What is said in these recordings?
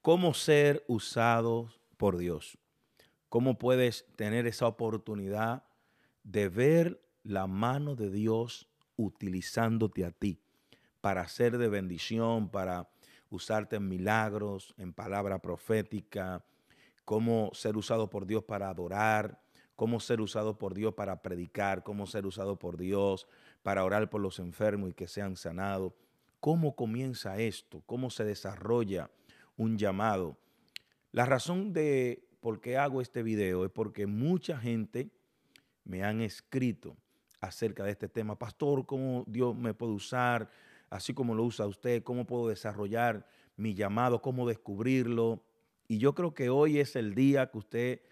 cómo ser usados por Dios. Cómo puedes tener esa oportunidad de ver la mano de Dios utilizándote a ti para ser de bendición, para usarte en milagros, en palabra profética, cómo ser usado por Dios para adorar, cómo ser usado por Dios para predicar, cómo ser usado por Dios para orar por los enfermos y que sean sanados. ¿Cómo comienza esto? ¿Cómo se desarrolla un llamado? La razón de por qué hago este video es porque mucha gente me han escrito acerca de este tema. Pastor, ¿cómo Dios me puede usar? Así como lo usa usted, ¿cómo puedo desarrollar mi llamado? ¿Cómo descubrirlo? Y yo creo que hoy es el día que usted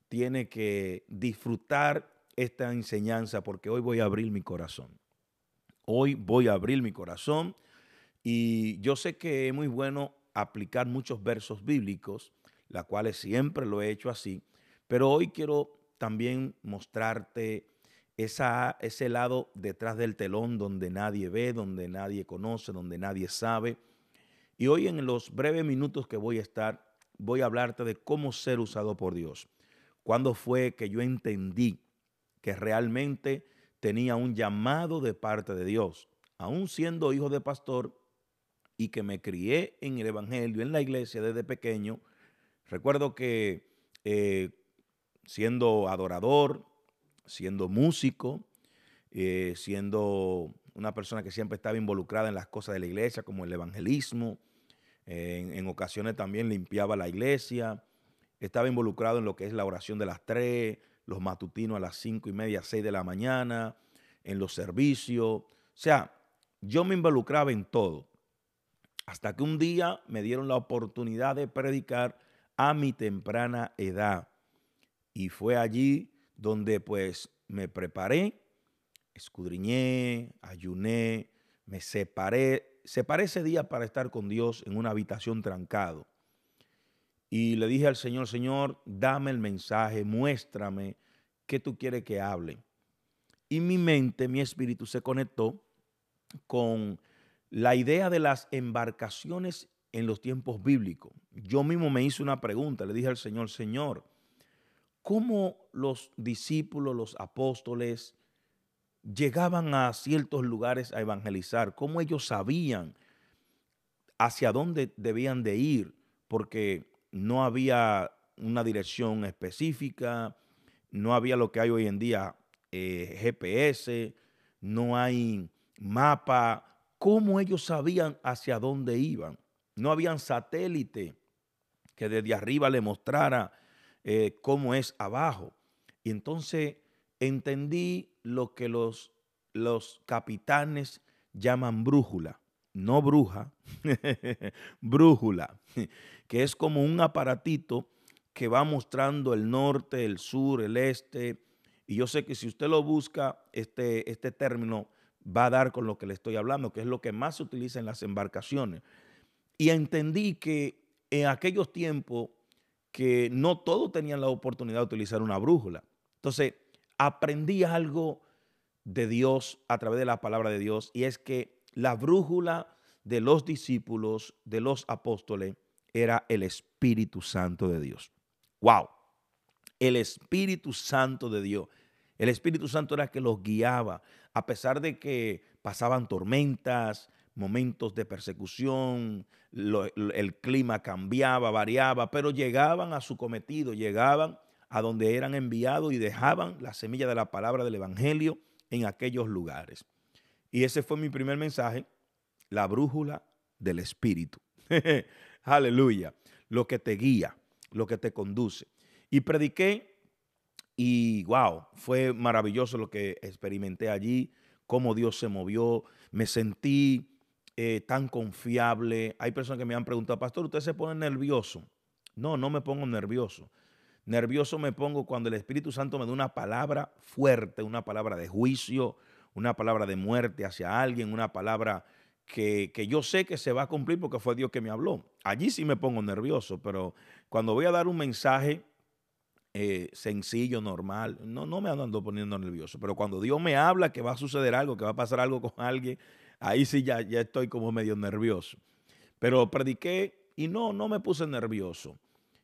tiene que disfrutar esta enseñanza porque hoy voy a abrir mi corazón. Hoy voy a abrir mi corazón y yo sé que es muy bueno aplicar muchos versos bíblicos, la cuales siempre lo he hecho así, pero hoy quiero también mostrarte ese lado detrás del telón donde nadie ve, donde nadie conoce, donde nadie sabe. Y hoy en los breves minutos que voy a estar, voy a hablarte de cómo ser usado por Dios. ¿Cuándo fue que yo entendí que realmente tenía un llamado de parte de Dios? Aún siendo hijo de pastor, y que me crié en el evangelio, en la iglesia desde pequeño, recuerdo que eh, siendo adorador, siendo músico, siendo una persona que siempre estaba involucrada en las cosas de la iglesia, como el evangelismo, en ocasiones también limpiaba la iglesia, estaba involucrado en lo que es la oración de las 3, los matutinos a las 5:30, 6 de la mañana, en los servicios. O sea, yo me involucraba en todo. Hasta que un día me dieron la oportunidad de predicar a mi temprana edad. Y fue allí donde pues me preparé, escudriñé, ayuné, me separé ese día para estar con Dios en una habitación trancado. Y le dije al Señor, Señor, dame el mensaje, muéstrame qué tú quieres que hable. Y mi mente, mi espíritu se conectó con la idea de las embarcaciones en los tiempos bíblicos. Yo mismo me hice una pregunta, le dije al Señor, Señor, ¿cómo los discípulos, los apóstoles llegaban a ciertos lugares a evangelizar? ¿Cómo ellos sabían hacia dónde debían de ir? Porque no había una dirección específica, no había lo que hay hoy en día, GPS, no hay mapa. ¿Cómo ellos sabían hacia dónde iban? No habían satélite que desde arriba le mostrara cómo es abajo. Y entonces entendí lo que los capitanes llaman brújula, no bruja, brújula, que es como un aparatito que va mostrando el norte, el sur, el este. Y yo sé que si usted lo busca, este término va a dar con lo que le estoy hablando, que es lo que más se utiliza en las embarcaciones. Y entendí que en aquellos tiempos que no todos tenían la oportunidad de utilizar una brújula. Entonces, aprendí algo de Dios a través de la palabra de Dios, y es que la brújula de los discípulos, de los apóstoles, era el Espíritu Santo de Dios. ¡Wow! El Espíritu Santo de Dios. El Espíritu Santo era el que los guiaba, a pesar de que pasaban tormentas, momentos de persecución, el clima cambiaba, variaba, pero llegaban a su cometido, llegaban a donde eran enviados y dejaban la semilla de la palabra del Evangelio en aquellos lugares. Y ese fue mi primer mensaje, la brújula del Espíritu. Aleluya. Lo que te guía, lo que te conduce. Y prediqué y wow, fue maravilloso lo que experimenté allí, cómo Dios se movió. Me sentí tan confiable. Hay personas que me han preguntado, pastor, ¿usted se pone nervioso? No, no me pongo nervioso. Nervioso me pongo cuando el Espíritu Santo me da una palabra fuerte, una palabra de juicio, una palabra de muerte hacia alguien, una palabra que yo sé que se va a cumplir porque fue Dios que me habló. Allí sí me pongo nervioso, pero cuando voy a dar un mensaje sencillo, normal, no me ando poniendo nervioso, pero cuando Dios me habla que va a suceder algo, que va a pasar algo con alguien, ahí sí ya estoy como medio nervioso. Pero prediqué y no me puse nervioso.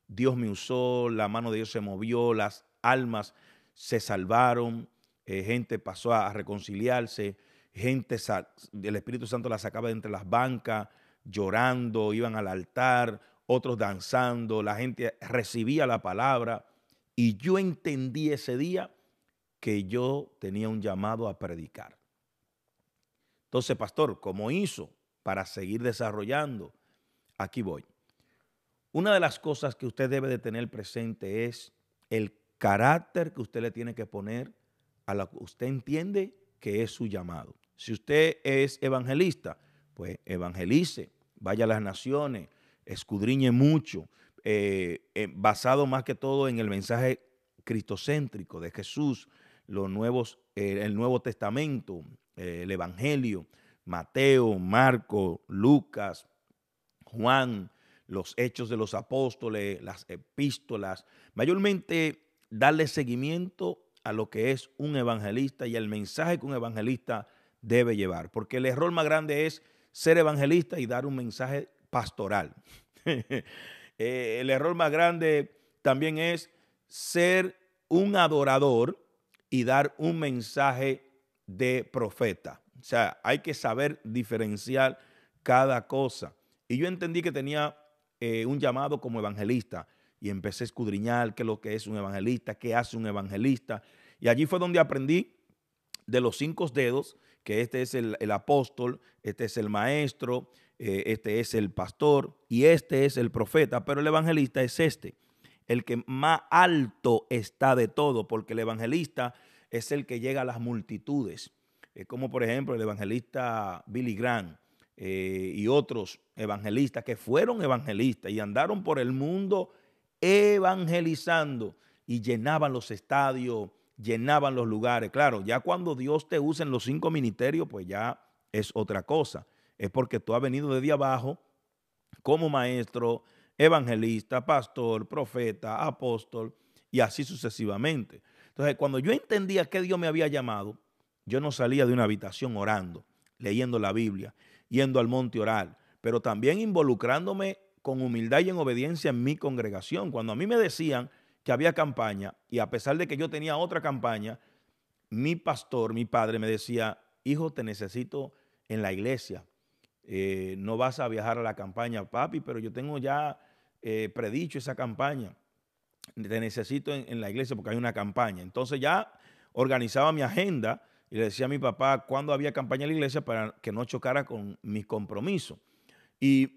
Dios me usó, la mano de Dios se movió, las almas se salvaron, gente pasó a reconciliarse, el Espíritu Santo la sacaba de entre las bancas, llorando, iban al altar, otros danzando, la gente recibía la palabra y yo entendí ese día que yo tenía un llamado a predicar. Entonces, pastor, ¿cómo hizo para seguir desarrollando? Aquí voy. Una de las cosas que usted debe de tener presente es el carácter que usted le tiene que poner a lo que usted entiende que es su llamado. Si usted es evangelista, pues evangelice, vaya a las naciones, escudriñe mucho, basado más que todo en el mensaje cristocéntrico de Jesús, el Nuevo Testamento, el Evangelio, Mateo, Marco, Lucas, Juan, los hechos de los apóstoles, las epístolas, mayormente darle seguimiento a lo que es un evangelista y al mensaje que un evangelista debe llevar, porque el error más grande es ser evangelista y dar un mensaje pastoral. El error más grande también es ser un adorador y dar un mensaje de profeta. O sea, hay que saber diferenciar cada cosa. Y yo entendí que tenía un llamado como evangelista y empecé a escudriñar qué es lo que es un evangelista, qué hace un evangelista. Y allí fue donde aprendí de los 5 dedos, que este es el apóstol, este es el maestro, este es el pastor y este es el profeta, pero el evangelista es el que más alto está de todo, porque el evangelista es el que llega a las multitudes, como por ejemplo el evangelista Billy Graham, y otros evangelistas que fueron evangelistas y andaron por el mundo evangelizando y llenaban los estadios, llenaban los lugares. Claro, ya cuando Dios te usa en los 5 ministerios, pues ya es otra cosa. Es porque tú has venido desde abajo como maestro, evangelista, pastor, profeta, apóstol y así sucesivamente. Entonces, cuando yo entendía que Dios me había llamado, yo no salía de una habitación orando, leyendo la Biblia, yendo al monte orar, pero también involucrándome con humildad y en obediencia en mi congregación. Cuando a mí me decían que había campaña y a pesar de que yo tenía otra campaña, mi pastor, mi padre me decía, hijo, te necesito en la iglesia. No vas a viajar a la campaña, papi, pero yo tengo ya predicho esa campaña. Te necesito en la iglesia porque hay una campaña. Entonces ya organizaba mi agenda y le decía a mi papá cuándo había campaña en la iglesia para que no chocara con mis compromisos.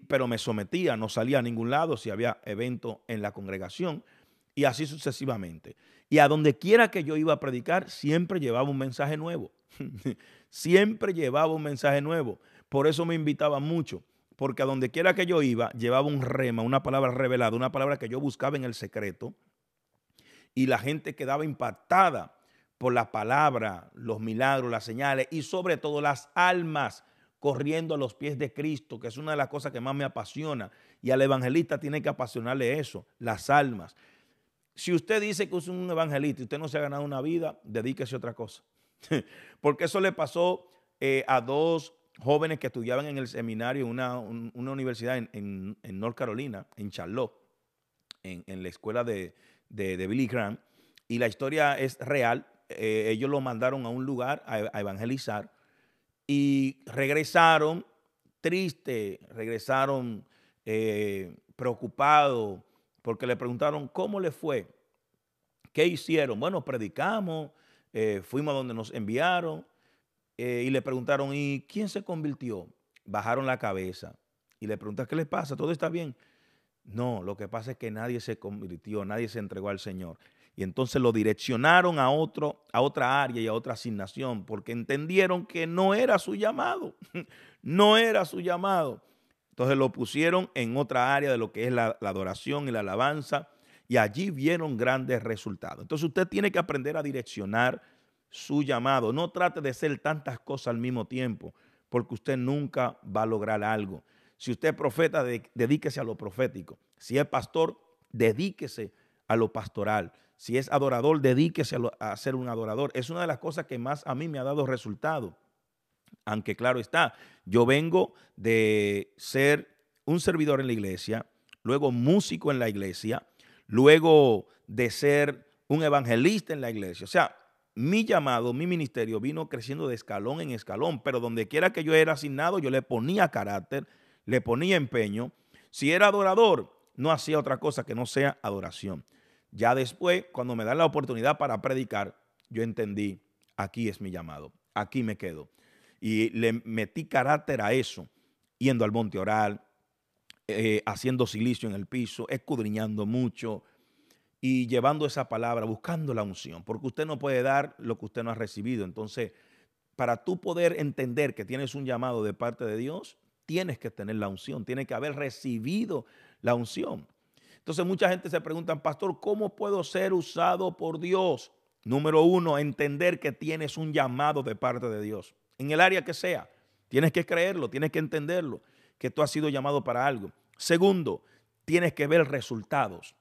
Pero me sometía, no salía a ningún lado si había evento en la congregación y así sucesivamente. Y a donde quiera que yo iba a predicar, siempre llevaba un mensaje nuevo. Siempre llevaba un mensaje nuevo. Por eso me invitaba mucho, porque a donde quiera que yo iba, llevaba un rema, una palabra revelada, una palabra que yo buscaba en el secreto, y la gente quedaba impactada por la palabra, los milagros, las señales y sobre todo las almas corriendo a los pies de Cristo, que es una de las cosas que más me apasiona. Y al evangelista tiene que apasionarle eso, las almas. Si usted dice que es un evangelista y usted no se ha ganado una vida, dedíquese a otra cosa. Porque eso le pasó a 2 jóvenes que estudiaban en el seminario, una universidad en North Carolina, en Charlotte, en la escuela de Billy Graham. Y la historia es real. Ellos lo mandaron a un lugar a evangelizar y regresaron tristes, regresaron preocupados, porque le preguntaron cómo le fue, qué hicieron. Bueno, predicamos, fuimos a donde nos enviaron y le preguntaron, ¿y quién se convirtió? Bajaron la cabeza y le preguntaron, ¿qué le pasa? ¿Todo está bien? No, lo que pasa es que nadie se convirtió, nadie se entregó al Señor. Y entonces lo direccionaron a otra área y a otra asignación, porque entendieron que no era su llamado, no era su llamado. Entonces lo pusieron en otra área de lo que es la adoración y la alabanza, y allí vieron grandes resultados. Entonces usted tiene que aprender a direccionar su llamado. No trate de hacer tantas cosas al mismo tiempo, porque usted nunca va a lograr algo. Si usted es profeta, dedíquese a lo profético. Si es pastor, dedíquese a lo pastoral. Si es adorador, dedíquese a ser un adorador. Es una de las cosas que más a mí me ha dado resultado. Aunque claro está, yo vengo de ser un servidor en la iglesia, luego músico en la iglesia, luego de ser un evangelista en la iglesia. O sea, mi llamado, mi ministerio vino creciendo de escalón en escalón, pero donde quiera que yo era asignado, yo le ponía carácter, le ponía empeño. Si era adorador, no hacía otra cosa que no sea adoración. Ya después, cuando me dan la oportunidad para predicar, yo entendí, aquí es mi llamado, aquí me quedo. Y le metí carácter a eso, yendo al monte a orar, haciendo silicio en el piso, escudriñando mucho y llevando esa palabra, buscando la unción, porque usted no puede dar lo que usted no ha recibido. Entonces, para tú poder entender que tienes un llamado de parte de Dios, tienes que tener la unción, tienes que haber recibido la unción. Entonces mucha gente se pregunta, pastor, ¿cómo puedo ser usado por Dios? Número uno, entender que tienes un llamado de parte de Dios, en el área que sea. Tienes que creerlo, tienes que entenderlo, que tú has sido llamado para algo. Segundo, tienes que ver resultados.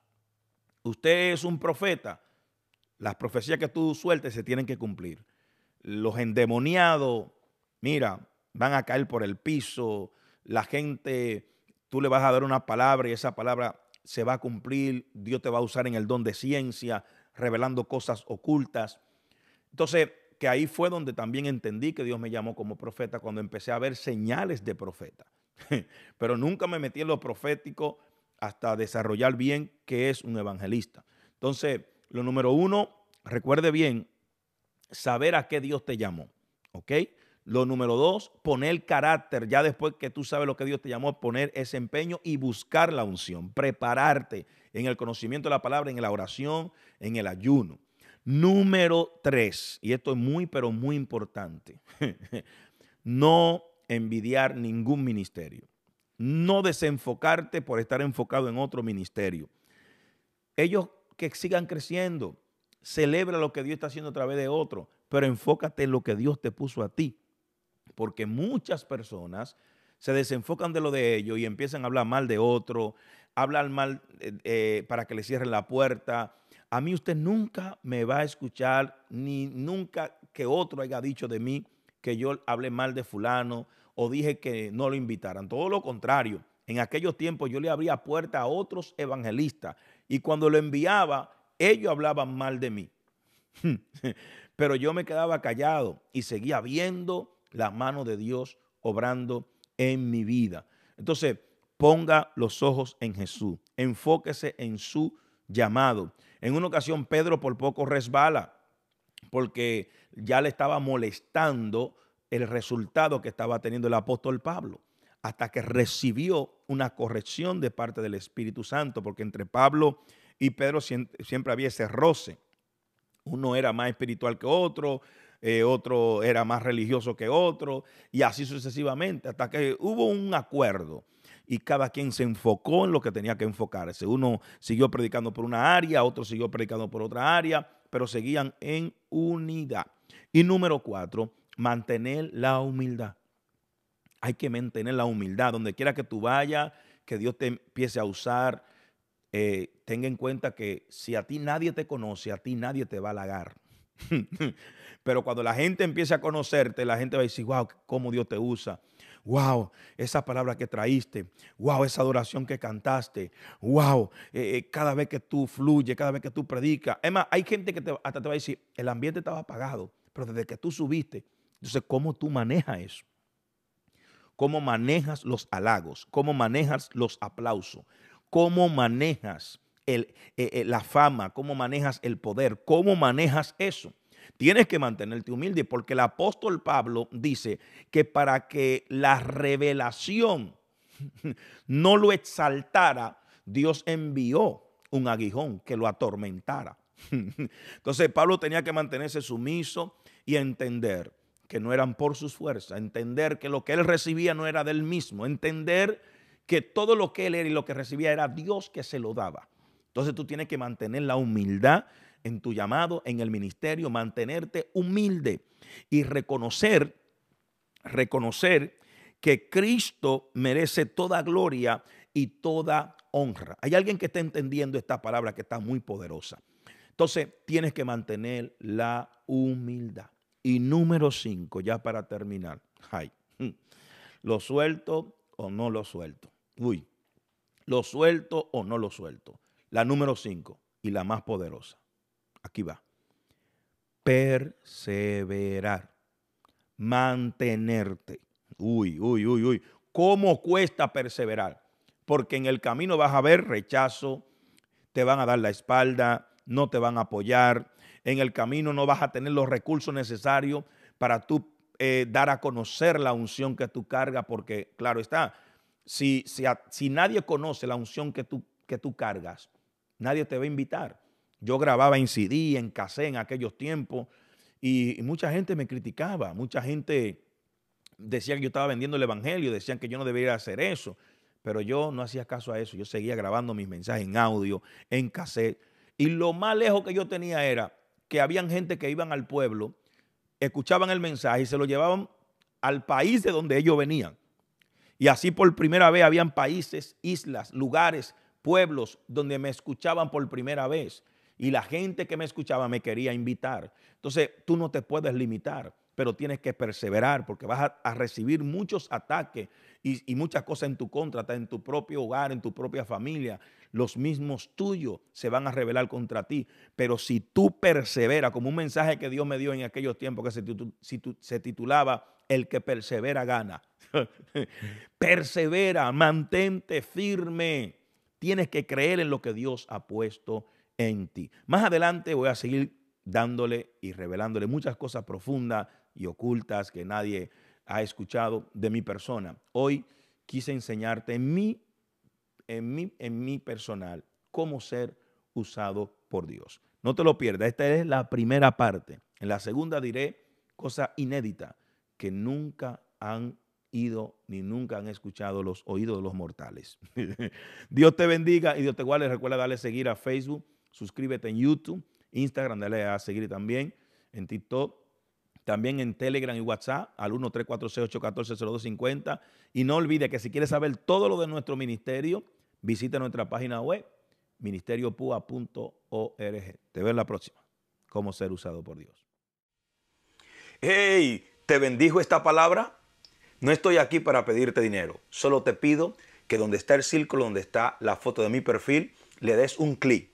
Usted es un profeta, las profecías que tú sueltes se tienen que cumplir. Los endemoniados, mira, van a caer por el piso, la gente, tú le vas a dar una palabra y esa palabra se va a cumplir, Dios te va a usar en el don de ciencia, revelando cosas ocultas. Entonces, que ahí fue donde también entendí que Dios me llamó como profeta, cuando empecé a ver señales de profeta. Pero nunca me metí en lo profético hasta desarrollar bien qué es un evangelista. Entonces, lo número uno, recuerde bien, saber a qué Dios te llamó, ¿ok? Lo número dos, poner carácter, ya después que tú sabes lo que Dios te llamó, poner ese empeño y buscar la unción, prepararte en el conocimiento de la palabra, en la oración, en el ayuno. Número tres, y esto es muy, pero muy importante, no envidiar ningún ministerio, no desenfocarte por estar enfocado en otro ministerio. Ellos que sigan creciendo, celebra lo que Dios está haciendo a través de otro, pero enfócate en lo que Dios te puso a ti, porque muchas personas se desenfocan de lo de ellos y empiezan a hablar mal de otro, hablar mal para que le cierren la puerta. A mí usted nunca me va a escuchar, ni nunca que otro haya dicho de mí que yo hablé mal de fulano o dije que no lo invitaran. Todo lo contrario, en aquellos tiempos yo le abría puerta a otros evangelistas y cuando lo enviaba, ellos hablaban mal de mí. Pero yo me quedaba callado y seguía viendo la mano de Dios obrando en mi vida. Entonces, ponga los ojos en Jesús, enfóquese en su llamado. En una ocasión, Pedro por poco resbala porque ya le estaba molestando el resultado que estaba teniendo el apóstol Pablo, hasta que recibió una corrección de parte del Espíritu Santo, porque entre Pablo y Pedro siempre había ese roce. Uno era más espiritual que otro era más religioso que otro, y así sucesivamente, hasta que hubo un acuerdo y cada quien se enfocó en lo que tenía que enfocarse. Uno siguió predicando por una área, otro siguió predicando por otra área, pero seguían en unidad. Y número cuatro, mantener la humildad. Hay que mantener la humildad. Donde quiera que tú vayas, que Dios te empiece a usar, tenga en cuenta que si a ti nadie te conoce, a ti nadie te va a halagar. Pero cuando la gente empiece a conocerte, la gente va a decir, wow, cómo Dios te usa. Wow, esa palabra que traíste. Wow, esa adoración que cantaste. Wow, cada vez que tú fluyes, cada vez que tú predicas. Es más, hay gente que hasta te va a decir, el ambiente estaba apagado, pero desde que tú subiste. Entonces, ¿cómo tú manejas eso? ¿Cómo manejas los halagos? ¿Cómo manejas los aplausos? ¿Cómo manejas la fama? ¿Cómo manejas el poder? ¿Cómo manejas eso? Tienes que mantenerte humilde porque el apóstol Pablo dice que para que la revelación no lo exaltara, Dios envió un aguijón que lo atormentara. Entonces Pablo tenía que mantenerse sumiso y entender que no eran por sus fuerzas, entender que lo que él recibía no era del mismo, entender que todo lo que él era y lo que recibía era Dios que se lo daba. Entonces tú tienes que mantener la humildad en tu llamado, en el ministerio, mantenerte humilde y reconocer que Cristo merece toda gloria y toda honra. Hay alguien que está entendiendo esta palabra que está muy poderosa. Entonces tienes que mantener la humildad. Y número 5, ya para terminar. Ay, ¿lo suelto o no lo suelto? Uy, ¿lo suelto o no lo suelto? La número 5 y la más poderosa. Aquí va. Perseverar. Mantenerte. Uy, uy, uy, uy. ¿Cómo cuesta perseverar? Porque en el camino vas a ver rechazo, te van a dar la espalda, no te van a apoyar. En el camino no vas a tener los recursos necesarios para tú dar a conocer la unción que tú cargas, porque claro está, si nadie conoce la unción que tú cargas, nadie te va a invitar. Yo grababa en CD, en cassette en aquellos tiempos y mucha gente me criticaba, mucha gente decía que yo estaba vendiendo el evangelio, decían que yo no debería hacer eso, pero yo no hacía caso a eso. Yo seguía grabando mis mensajes en audio, en cassette, y lo más lejos que yo tenía era que habían gente que iban al pueblo, escuchaban el mensaje y se lo llevaban al país de donde ellos venían. Y así por primera vez habían países, islas, lugares, pueblos donde me escuchaban por primera vez. Y la gente que me escuchaba me quería invitar. Entonces tú no te puedes limitar, pero tienes que perseverar porque vas a recibir muchos ataques y muchas cosas en tu contra, hasta en tu propio hogar, en tu propia familia. Los mismos tuyos se van a rebelar contra ti. Pero si tú perseveras, como un mensaje que Dios me dio en aquellos tiempos que se titulaba El que persevera gana. Persevera, mantente firme. Tienes que creer en lo que Dios ha puesto en ti. Más adelante voy a seguir dándole y revelándole muchas cosas profundas y ocultas que nadie ha escuchado de mi persona. Hoy quise enseñarte en mi personal cómo ser usado por Dios. No te lo pierdas, esta es la primera parte. En la segunda diré cosas inéditas que nunca han ido ni nunca han escuchado los oídos de los mortales. Dios te bendiga y Dios te guarde. Recuerda darle seguir a Facebook, suscríbete en YouTube, Instagram, dale a seguir también, en TikTok, también en Telegram y WhatsApp al 1-346-814-0250. Y no olvide que si quieres saber todo lo de nuestro ministerio, visita nuestra página web, ministeriopua.org. Te veo en la próxima. Cómo ser usado por Dios. Hey, ¿te bendijo esta palabra? No estoy aquí para pedirte dinero. Solo te pido que donde está el círculo, donde está la foto de mi perfil, le des un clic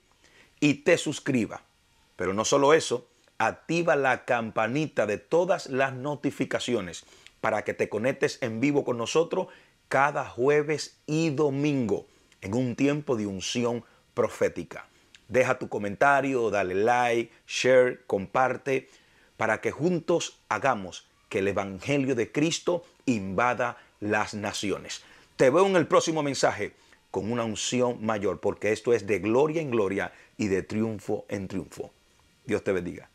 y te suscribas. Pero no solo eso, activa la campanita de todas las notificaciones para que te conectes en vivo con nosotros cada jueves y domingo en un tiempo de unción profética. Deja tu comentario, dale like, share, comparte, para que juntos hagamos que el Evangelio de Cristo invada las naciones. Te veo en el próximo mensaje con una unción mayor, porque esto es de gloria en gloria y de triunfo en triunfo. Dios te bendiga.